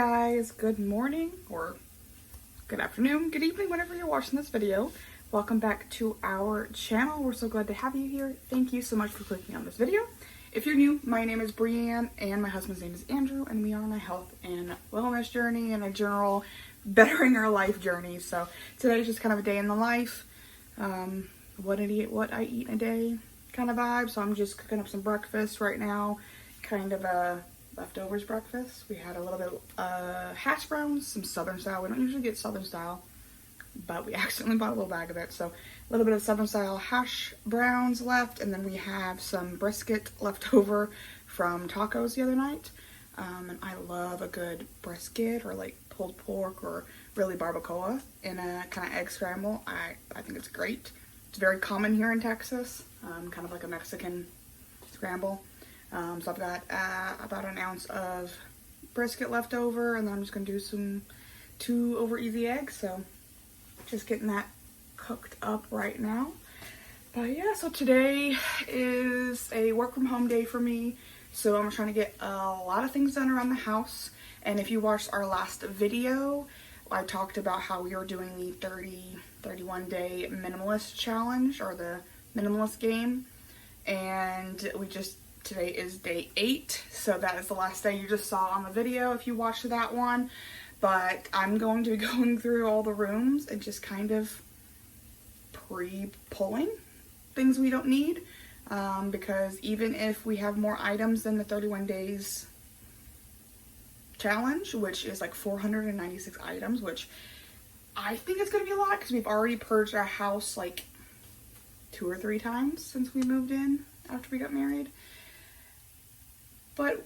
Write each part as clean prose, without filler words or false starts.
guys, good morning or good afternoon, good evening, whenever you're watching this video. Welcome back to our channel. We're so glad to have you here. Thank you so much for clicking on this video. If you're new, my name is Breanne and my husband's name is Andrew, and we are on a health and wellness journey and a general bettering our life journey. So today's just kind of a day in the life, what I eat in a day kind of vibe. So I'm just cooking up some breakfast right now, kind of a leftovers breakfast. We had a little bit of hash browns, some southern style. We don't usually get southern style, but we accidentally bought a little bag of it. So a little bit of southern style hash browns left, and then we have some brisket left over from tacos the other night. And I love a good brisket or like pulled pork or really barbacoa in a kind of egg scramble. I think it's great. It's very common here in Texas, kind of like a Mexican scramble. So I've got about an ounce of brisket left over, and then I'm just going to do 2 over easy eggs. So just getting that cooked up right now. But yeah, so today is a work from home day for me. So I'm trying to get a lot of things done around the house. And if you watched our last video, I talked about how we were doing the 31 day minimalist challenge, or the minimalist game. And today is day 8, so that is the last day you just saw on the video if you watched that one. But I'm going to be going through all the rooms and just kind of pre-pulling things we don't need, because even if we have more items than the 31 days challenge, which is like 496 items, which I think it's going to be a lot because we've already purged our house like 2 or 3 times since we moved in after we got married. But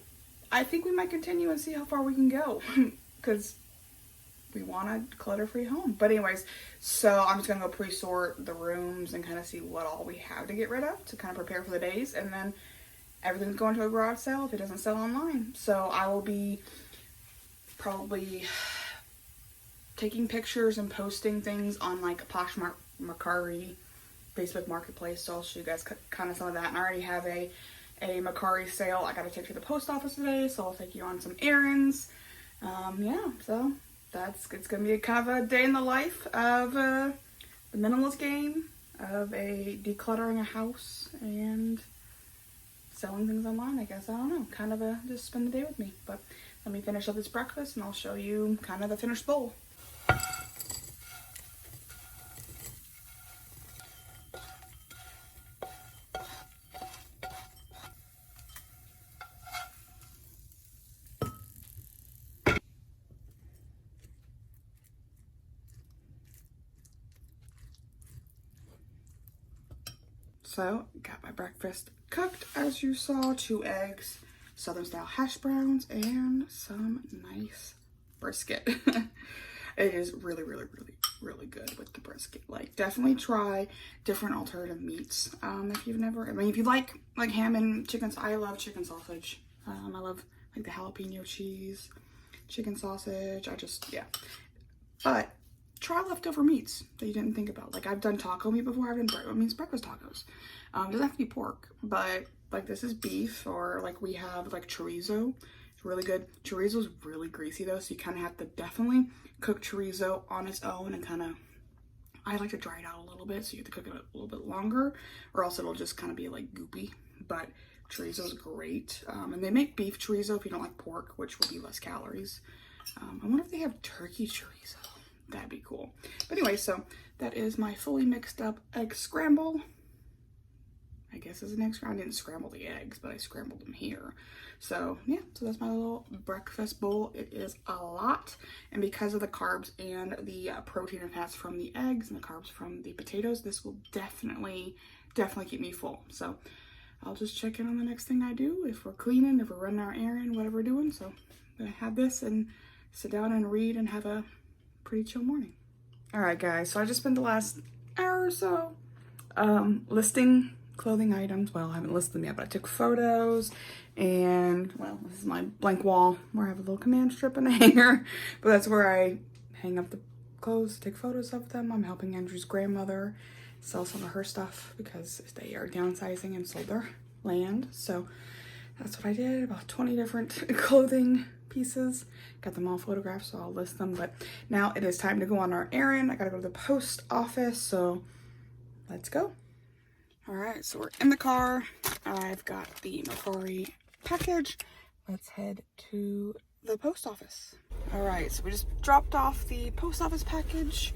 I think we might continue and see how far we can go because we want a clutter-free home. But anyways, so I'm just going to go pre-sort the rooms and kind of see what all we have to get rid of to kind of prepare for the days. And then everything's going to a garage sale if it doesn't sell online. So I will be probably taking pictures and posting things on like Poshmark, Mercari, Facebook Marketplace. So I'll show you guys kind of some of that. And I already have a Mercari sale I got to take to the post office today, so I'll take you on some errands. Yeah, so it's gonna be a kind of a day in the life of the minimalist game, of decluttering a house and selling things online, I guess. I don't know, kind of just spend the day with me. But let me finish up this breakfast and I'll show you kind of the finished bowl. So, got my breakfast cooked, as you saw, 2 eggs, southern style hash browns, and some nice brisket. It is really, really, really, really good with the brisket. Like, definitely try different alternative meats. If you've never, if you like ham and chicken, I love chicken sausage. I love like the jalapeno cheese, chicken sausage. Yeah. But try leftover meats that you didn't think about. Like, I've done taco meat before. I've done breakfast tacos. Doesn't have to be pork, but like this is beef, or like we have like chorizo. It's really good. Chorizo is really greasy though, so you kind of have to definitely cook chorizo on its own, and I like to dry it out a little bit, so you have to cook it a little bit longer, or else it'll just kind of be like goopy. But chorizo is great. And they make beef chorizo if you don't like pork, which will be less calories. I wonder if they have turkey chorizo. That'd be cool. But anyway, so that is my fully mixed up egg scramble. I guess it's an egg scramble. I didn't scramble the eggs, but I scrambled them here. So yeah, so that's my little breakfast bowl. It is a lot. And because of the carbs and the protein and fats from the eggs and the carbs from the potatoes, this will definitely keep me full. So I'll just check in on the next thing I do. If we're cleaning, if we're running our errand, whatever we're doing. So I'm gonna have this and sit down and read and have a pretty chill morning. All right, guys, so I just spent the last hour or so listing clothing items. Well, I haven't listed them yet, but I took photos, and well, this is my blank wall where I have a little command strip and a hanger, but that's where I hang up the clothes, take photos of them. I'm helping Andrew's grandmother sell some of her stuff because they are downsizing and sold their land. So that's what I did. About 20 different clothing pieces. Got them all photographed, so I'll list them. But now it is time to go on our errand. I gotta go to the post office, so let's go. All right, so we're in the car. I've got the Mercari package. Let's head to the post office. All right, so we just dropped off the post office package,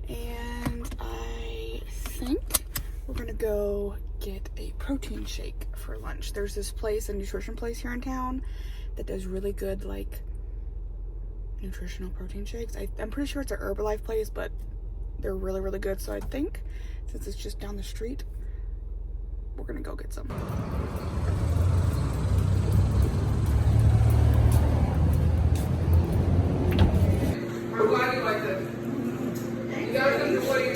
and I think we're gonna go get a protein shake for lunch. There's this place, a nutrition place here in town, that does really good, like, nutritional protein shakes. I'm pretty sure it's a Herbalife place, but they're really, really good. So I think, since it's just down the street, we're gonna go get some. I'm glad you like this. You guys enjoy.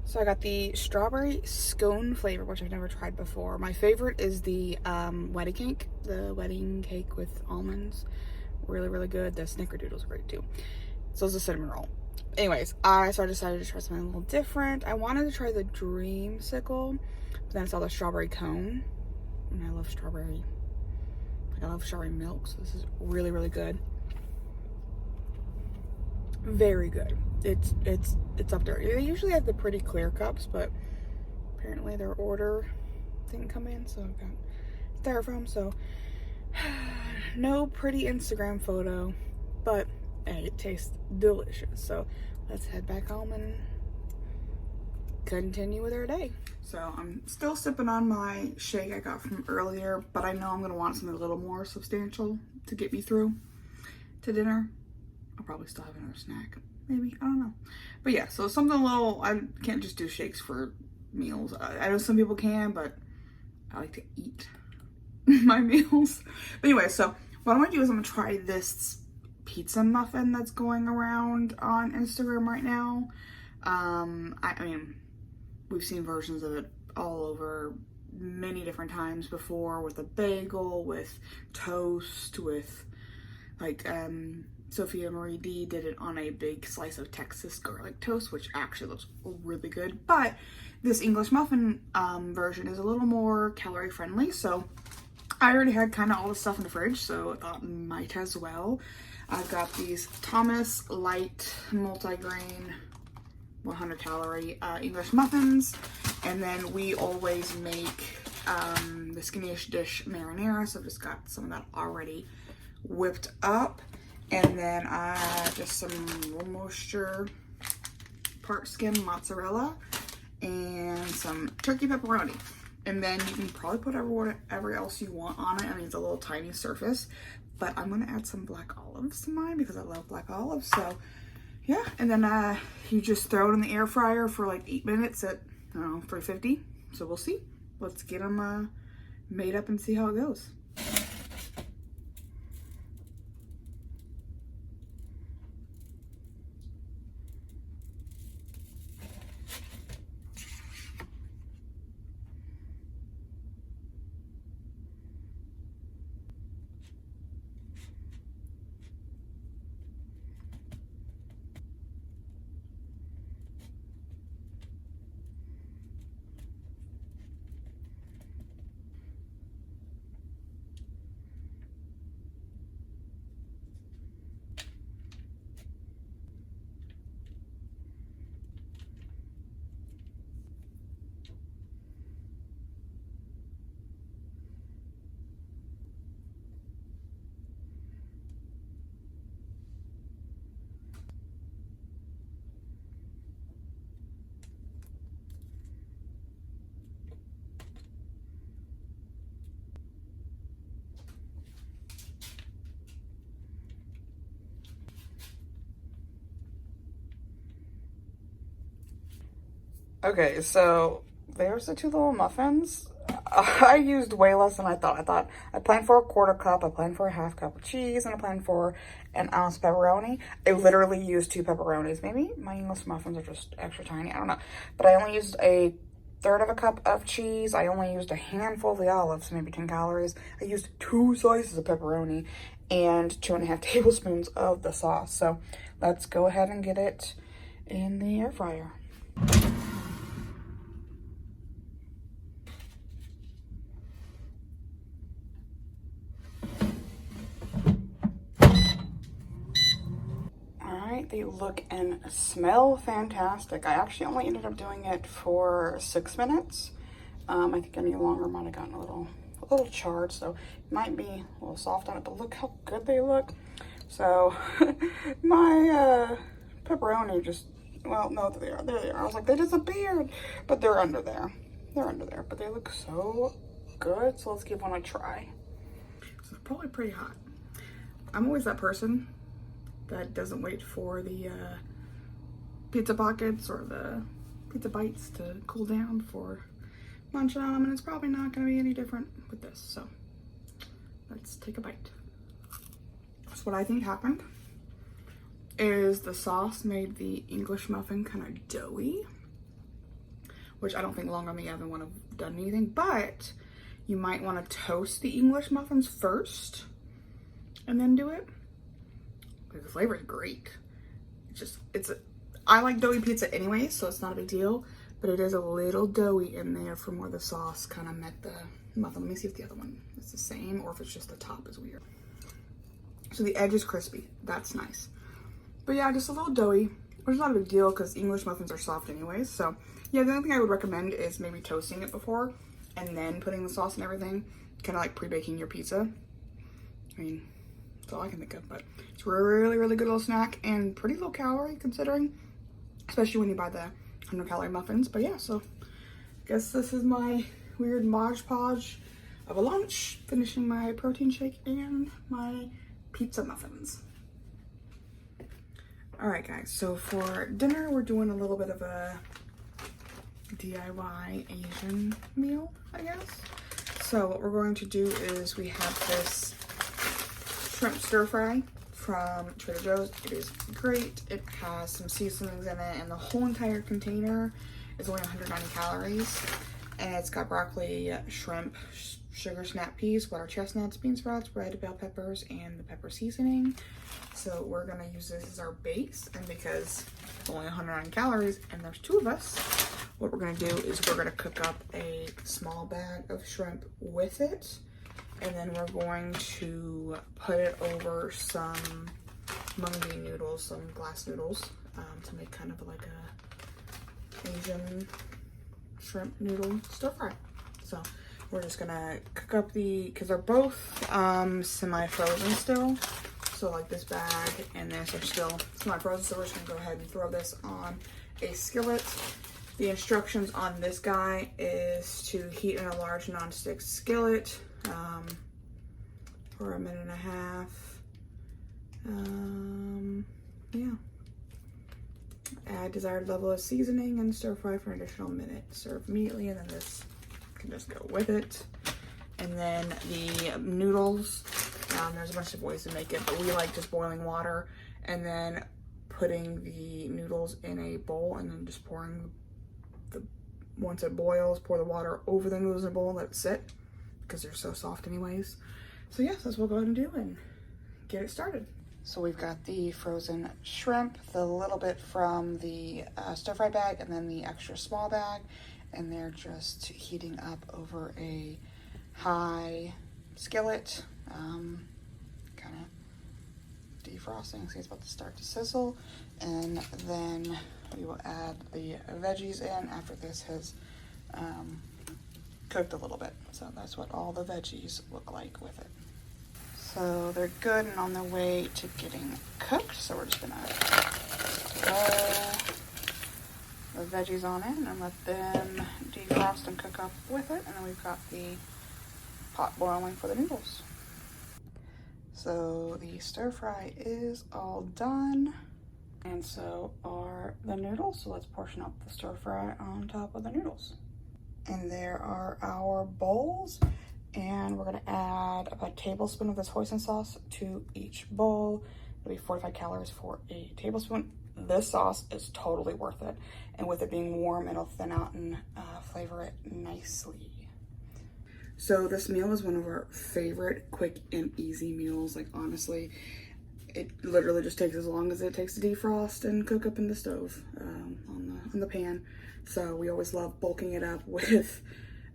So I got the strawberry scone flavor, which I've never tried before. My favorite is the wedding cake with almonds. Really, really good. The snickerdoodles are great too. So is the cinnamon roll. Anyways, so I decided to try something a little different. I wanted to try the dreamsicle, but then I saw the strawberry cone, and I love strawberry. Like, I love strawberry milk, so this is really, really good. Very good. It's up there. They usually have the pretty clear cups, but apparently their order didn't come in, so I've got styrofoam. So no pretty Instagram photo, but hey, it tastes delicious. So let's head back home and continue with our day. So I'm still sipping on my shake I got from earlier, but I know I'm gonna want something a little more substantial to get me through to dinner. I'll probably still have another snack, maybe, I don't know. But yeah, so something a little, I can't just do shakes for meals. I know some people can, but I like to eat my meals. But anyway, so what I'm gonna do is I'm gonna try this pizza muffin that's going around on Instagram right now. I mean, we've seen versions of it all over many different times before, with a bagel, with toast, with like, Sophia Marie D did it on a big slice of Texas garlic toast, which actually looks really good. But this English muffin version is a little more calorie friendly. So I already had kind of all the stuff in the fridge, so I thought might as well. I've got these Thomas Light multigrain 100 calorie English muffins. And then we always make the Skinny-ish dish marinara. So I've just got some of that already whipped up. And then just some low moisture part skim mozzarella and some turkey pepperoni. And then you can probably put whatever else you want on it. I mean, it's a little tiny surface, but I'm gonna add some black olives to mine because I love black olives. So yeah, and then you just throw it in the air fryer for like 8 minutes at, I don't know, 350. So we'll see. Let's get them made up and see how it goes. Okay, so there's the two little muffins. I used way less than I thought. I planned for a quarter cup, I planned for a half cup of cheese, and I planned for an ounce pepperoni. I literally used 2 pepperonis. Maybe my English muffins are just extra tiny, I don't know. But I only used a third of a cup of cheese. I only used a handful of the olives, maybe 10 calories. I used 2 slices of pepperoni and 2.5 tablespoons of the sauce. So let's go ahead and get it in the air fryer. Alright, they look and smell fantastic. I actually only ended up doing it for 6 minutes. I think any longer might have gotten a little charred, so it might be a little soft on it, but look how good they look. So my pepperoni just, well, no, there they are. I was like, they disappeared, but they're under there. They're under there, but they look so good. So let's give one a try. So they're probably pretty hot. I'm always that person that doesn't wait for the pizza pockets or the pizza bites to cool down before munching on them, and it's probably not going to be any different with this. So let's take a bite. So what I think happened is the sauce made the English muffin kind of doughy, which I don't think long on the oven would have done anything, but you might want to toast the English muffins first and then do it. The flavor is great. I like doughy pizza anyway, so it's not a big deal, but it is a little doughy in there from where the sauce kind of met the muffin. Let me see if the other one is the same or if it's just the top is weird. So the edge is crispy. That's nice. But yeah, just a little doughy, which is not a big deal because English muffins are soft anyways. So yeah, the only thing I would recommend is maybe toasting it before and then putting the sauce and everything, kind of like pre-baking your pizza. I mean, that's all I can think of, but it's a really, really good little snack and pretty low calorie considering, especially when you buy the 100-calorie muffins. But yeah, so I guess this is my weird Mod Podge of a lunch, finishing my protein shake and my pizza muffins. All right, guys, so for dinner, we're doing a little bit of a DIY Asian meal, I guess. So what we're going to do is we have this shrimp stir fry from Trader Joe's. It is great. It has some seasonings in it, and the whole entire container is only 190 calories. And it's got broccoli, shrimp, sugar snap peas, butter chestnuts, bean sprouts, red bell peppers, and the pepper seasoning. So we're gonna use this as our base, and because it's only 109 calories and there's 2 of us, what we're gonna do is we're gonna cook up a small bag of shrimp with it, and then we're going to put it over some mung bean noodles, some glass noodles, to make kind of like a Asian shrimp noodle stir fry. So we're just gonna cook up because they're both semi-frozen still. So like this bag and this are still semi-frozen, so we're just gonna go ahead and throw this on a skillet. The instructions on this guy is to heat in a large non-stick skillet for 1.5 minutes. Yeah. Add desired level of seasoning and stir fry for an additional minute. Serve immediately, and then this can just go with it. And then the noodles, there's a bunch of ways to make it, but we like just boiling water and then putting the noodles in a bowl and then just pouring once it boils, pour the water over the noodles in a bowl and let it sit because they're so soft anyways. So yes, that's what we'll go ahead and do and get it started. So we've got the frozen shrimp, the little bit from the stir fry bag, and then the extra small bag, and they're just heating up over a high skillet, kind of defrosting, so it's about to start to sizzle, and then we will add the veggies in after this has cooked a little bit. So that's what all the veggies look like with it. So they're good and on their way to getting cooked. So we're just gonna throw the veggies on in and let them defrost and cook up with it. And then we've got the pot boiling for the noodles. So the stir fry is all done. And so are the noodles. So let's portion up the stir fry on top of the noodles. And there are our bowls. And we're gonna add about a tablespoon of this hoisin sauce to each bowl. It'll be 45 calories for a tablespoon. This sauce is totally worth it. And with it being warm, it'll thin out and flavor it nicely. So this meal is one of our favorite quick and easy meals. Like honestly, it literally just takes as long as it takes to defrost and cook up in the stove on the pan. So we always love bulking it up with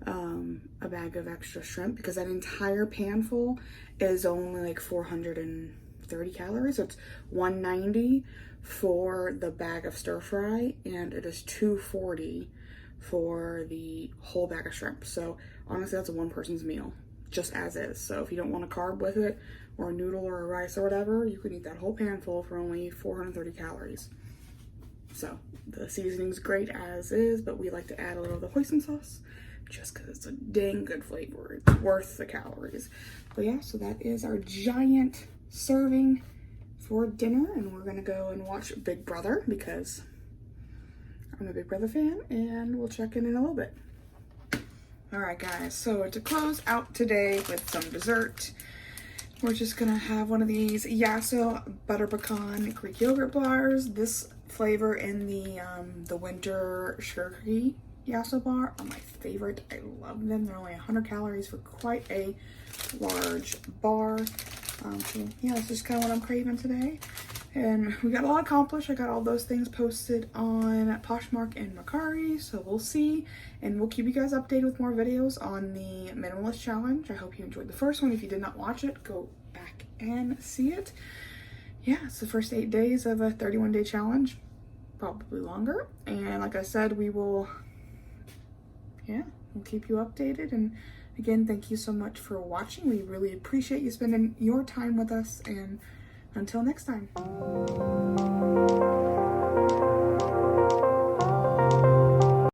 a bag of extra shrimp, because that entire pan full is only like 430 calories. So it's 190 for the bag of stir fry, and it is 240 for the whole bag of shrimp. So honestly, that's a one person's meal, just as is. So if you don't want a carb with it, or a noodle or a rice or whatever, you can eat that whole pan full for only 430 calories. So the seasoning's great as is, but we like to add a little of the hoisin sauce just because it's a dang good flavor. It's worth the calories. But yeah, so that is our giant serving for dinner, and we're gonna go and watch Big Brother because I'm a Big Brother fan, and we'll check in a little bit. All right, guys, so to close out today with some dessert, we're just gonna have one of these Yasso butter pecan Greek yogurt bars. This flavor in the winter sugar cookie Yasso bar are my favorite. I love them. They're only 100 calories for quite a large bar. So yeah, that's just kind of what I'm craving today. And we got a lot accomplished. I got all those things posted on Poshmark and Mercari, so we'll see. And we'll keep you guys updated with more videos on the Minimalist Challenge. I hope you enjoyed the first one. If you did not watch it, go back and see it. Yeah, it's the first 8 days of a 31-day challenge, probably longer. And like I said, we'll keep you updated. And again, thank you so much for watching. We really appreciate you spending your time with us, and until next time.